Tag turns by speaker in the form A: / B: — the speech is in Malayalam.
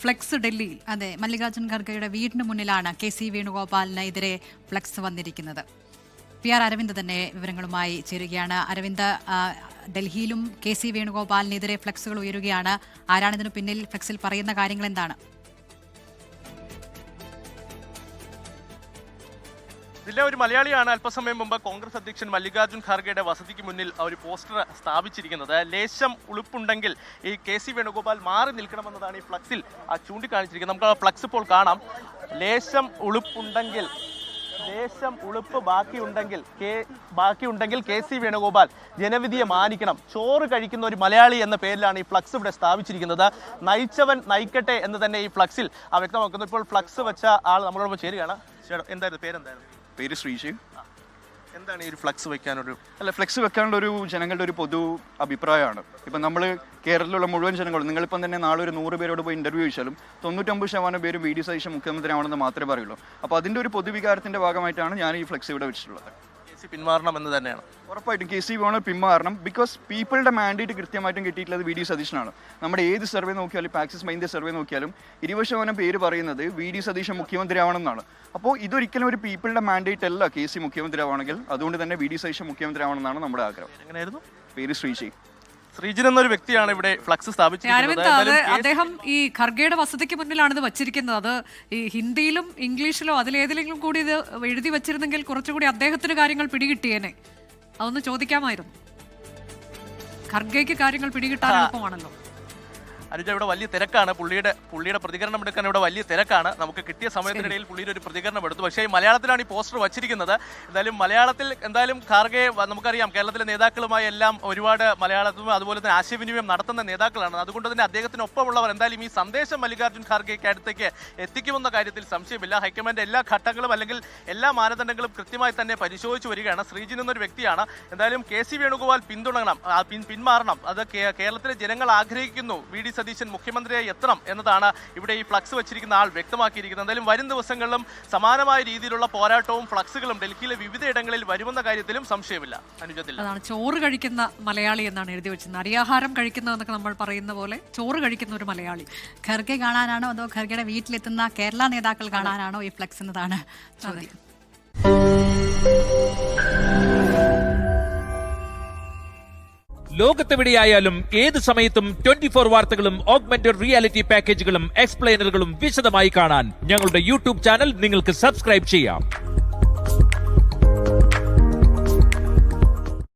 A: ഫ്ലെക്സ് ഡൽഹിയിൽ.
B: അതെ, മല്ലികാർജ്ജുൻ ഖർഗെയുടെ വീടിന് മുന്നിലാണ് KC വേണുഗോപാലിനെതിരെ ഫ്ലെക്സ് വന്നിരിക്കുന്നത്. PR അരവിന്ദ് തന്നെ വിവരങ്ങളുമായി ചേരുകയാണ്. അരവിന്ദ്, ഡൽഹിയിലും KC വേണുഗോപാലിനെതിരെ ഫ്ലെക്സുകൾ ഉയരുകയാണ്. ആരാണ് ഇതിനു പിന്നിൽ? ഫ്ലെക്സിൽ പറയുന്ന കാര്യങ്ങൾ എന്താണ്?
C: ഇതിലെ ഒരു മലയാളിയാണ് അല്പസമയം മുമ്പ് കോൺഗ്രസ് അധ്യക്ഷൻ മല്ലികാർജ്ജുൻ ഖാർഗെയുടെ വസതിക്ക് മുന്നിൽ ഒരു പോസ്റ്റർ സ്ഥാപിച്ചിരിക്കുന്നത്. ലേശം ഉളുപ്പുണ്ടെങ്കിൽ ഈ KC വേണുഗോപാൽ മാറി നിൽക്കണമെന്നതാണ് ഈ ഫ്ലക്സിൽ ചൂണ്ടിക്കാണിച്ചിരിക്കുന്നത്. നമുക്ക് ആ ഫ്ലക്സ് ഇപ്പോൾ കാണാം. ലേശം ഉളുപ്പുണ്ടെങ്കിൽ, ലേശം ഉളുപ്പ് ബാക്കിയുണ്ടെങ്കിൽ KC വേണുഗോപാൽ ജനവിധിയെ മാനിക്കണം. ചോറ് കഴിക്കുന്ന ഒരു മലയാളി എന്ന പേരിലാണ് ഈ ഫ്ലക്സ് ഇവിടെ സ്ഥാപിച്ചിരിക്കുന്നത്. നയിച്ചവൻ നയിക്കട്ടെ എന്ന് തന്നെ ഈ ഫ്ലക്സിൽ വ്യക്തമാക്കുന്നു. ഇപ്പോൾ ഫ്ലക്സ് വെച്ച ആൾ നമ്മളോടൊപ്പം ചേരുകയാണ്. എന്തായിരുന്നു പേരെന്തായിരുന്നു?
D: പേര് ശ്രീജി.
C: എന്താണ് ഈ ഒരു ഫ്ലക്സ് വെക്കാനൊരു
D: ഫ്ലക്സ് വെക്കാനുള്ള ഒരു ജനങ്ങളുടെ ഒരു പൊതു അഭിപ്രായമാണ്. ഇപ്പം നമ്മൾ കേരളത്തിലുള്ള മുഴുവൻ ജനങ്ങളും, നിങ്ങളിപ്പം തന്നെ നാളെ ഒരു 100 പേരോട് പോയി ഇന്റർവ്യൂ ചോദിച്ചാലും 99% പേരും VD സതീശൻ മുഖ്യമന്ത്രിയാണെന്ന് മാത്രമേ പറയുള്ളൂ. അപ്പോൾ അതിൻ്റെ ഒരു പൊതുവികാരത്തിന്റെ ഭാഗമായിട്ടാണ് ഞാൻ ഈ ഫ്ലക്സ് ഇവിടെ വെച്ചിട്ടുള്ളത്.
C: KC പിന്മാറണം എന്ന് തന്നെയാണ്.
D: ഉറപ്പായിട്ടും KC വേണം പിന്മാറണം. ബിക്കോസ് പീപ്പിളുടെ മാൻഡേറ്റ് കൃത്യമായിട്ടും കിട്ടിയിട്ടുള്ളത് VD സതീശനാണ്. നമ്മുടെ ഏത് സർവേ നോക്കിയാലും, ഇപ്പോൾ ആക്സിസ് മൈൻഡ് സർവേ നോക്കിയാലും 20% പേര് പറയുന്നത് VD സതീശൻ മുഖ്യമന്ത്രി ആവണമെന്നാണ്. അപ്പോൾ ഇതൊരിക്കലും ഒരു പീപ്പിളുടെ മാൻഡേറ്റ് അല്ല KC മുഖ്യമന്ത്രി ആവണമെങ്കിൽ. അതുകൊണ്ട് തന്നെ VD സതീശൻ മുഖ്യമന്ത്രി ആവണമെന്നാണ് നമ്മുടെ ആഗ്രഹം.
C: എങ്ങനെയായിരുന്നു
D: പേര് ശ്രീജി.
C: ശ്രീജിൻ എന്നൊരു വ്യക്തിയാണ് ഇവിടെ ഫ്ലക്സ് സ്ഥാപിച്ചിരിക്കുന്നത്.
A: അദ്ദേഹം ഈ ഖർഗെയുടെ വസതിക്ക് മുന്നിലാണ് ഇത് വച്ചിരിക്കുന്നത്. അത് ഈ ഹിന്ദിയിലും ഇംഗ്ലീഷിലോ അതിലേതിലെങ്കിലും കൂടി ഇത് എഴുതി വെച്ചിരുന്നെങ്കിൽ കുറച്ചുകൂടി അദ്ദേഹത്തിന് കാര്യങ്ങൾ പിടികിട്ടിയേനെ. അതൊന്ന് ചോദിക്കാമായിരുന്നു. ഖർഗെയ്ക്ക് കാര്യങ്ങൾ പിടികിട്ടാൻ എളുപ്പമാണല്ലോ.
C: അനുജ, ഇവിടെ വലിയ തിരക്കാണ്. പുള്ളിയുടെ പ്രതികരണം എടുക്കാൻ ഇവിടെ വലിയ തിരക്കാണ്. നമുക്ക് കിട്ടിയ സമയത്തിനിടയിൽ പുള്ളിയുടെ ഒരു പ്രതികരണം എടുത്തു. പക്ഷേ മലയാളത്തിലാണ് ഈ പോസ്റ്റർ വച്ചിരിക്കുന്നത്. എന്തായാലും ഖാർഗെ നമുക്കറിയാം, കേരളത്തിലെ നേതാക്കളുമായി എല്ലാം ഒരുപാട് മലയാളത്തിലും അതുപോലെ തന്നെ ആശയവിനിമയം നടത്തുന്ന നേതാക്കളാണ്. അതുകൊണ്ട് തന്നെ അദ്ദേഹത്തിനൊപ്പമുള്ളവർ എന്തായാലും ഈ സന്ദേശം മല്ലികാർജ്ജുൻ ഖാർഗെയ്ക്ക് അടുത്തേക്ക് എത്തിക്കുമെന്ന കാര്യത്തിൽ സംശയമില്ല. ഹൈക്കമാൻഡ് എല്ലാ ഘട്ടങ്ങളും അല്ലെങ്കിൽ എല്ലാ മാനദണ്ഡങ്ങളും കൃത്യമായി തന്നെ പരിശോധിച്ചു വരികയാണ്. ശ്രീജിൻ എന്നൊരു വ്യക്തിയാണ്. എന്തായാലും KC വേണുഗോപാൽ പിന്മാറണം. അത് കേരളത്തിലെ ജനങ്ങൾ ആഗ്രഹിക്കുന്നു. VD സതീശൻ മുഖ്യമന്ത്രിയായി എത്തണം എന്നതാണ് ഇവിടെ ഈ ഫ്ലക്സ് വെച്ചിരിക്കുന്ന ആൾ വ്യക്തമാക്കിയിരിക്കുന്നത്. എന്തായാലും വരും ദിവസങ്ങളിലും സമാനമായ രീതിയിലുള്ള പോരാട്ടവും ഫ്ലക്സുകളും ഡൽഹിയിലെ വിവിധയിടങ്ങളിൽ വരുമെന്ന കാര്യത്തിലും സംശയമില്ല. അനുജത്തിൽ
A: അതാണ് ചോറ് കഴിക്കുന്ന മലയാളി എന്നാണ് എഴുതി വെച്ചത്. അരിയാഹാരം കഴിക്കുന്നതെന്നൊക്കെ നമ്മൾ പറയുന്ന പോലെ ചോറ് കഴിക്കുന്ന ഒരു മലയാളി.
B: ഖർഗെ കാണാനാണോ അതോ ഖർഗെയുടെ വീട്ടിലെത്തുന്ന കേരള നേതാക്കൾ കാണാനാണോ ഈ ഫ്ലക്സ് എന്നതാണ് ചോദ്യം.
E: ലോകത്തെവിടെയായാലും ഏത് സമയത്തും 24 വാർത്തകളും ഓഗ്മെന്റഡ് റിയാലിറ്റി പാക്കേജുകളും എക്സ്പ്ലെയിനറുകളും വിശദമായി കാണാൻ ഞങ്ങളുടെ YouTube ചാനൽ നിങ്ങൾക്ക് സബ്സ്ക്രൈബ് ചെയ്യാം.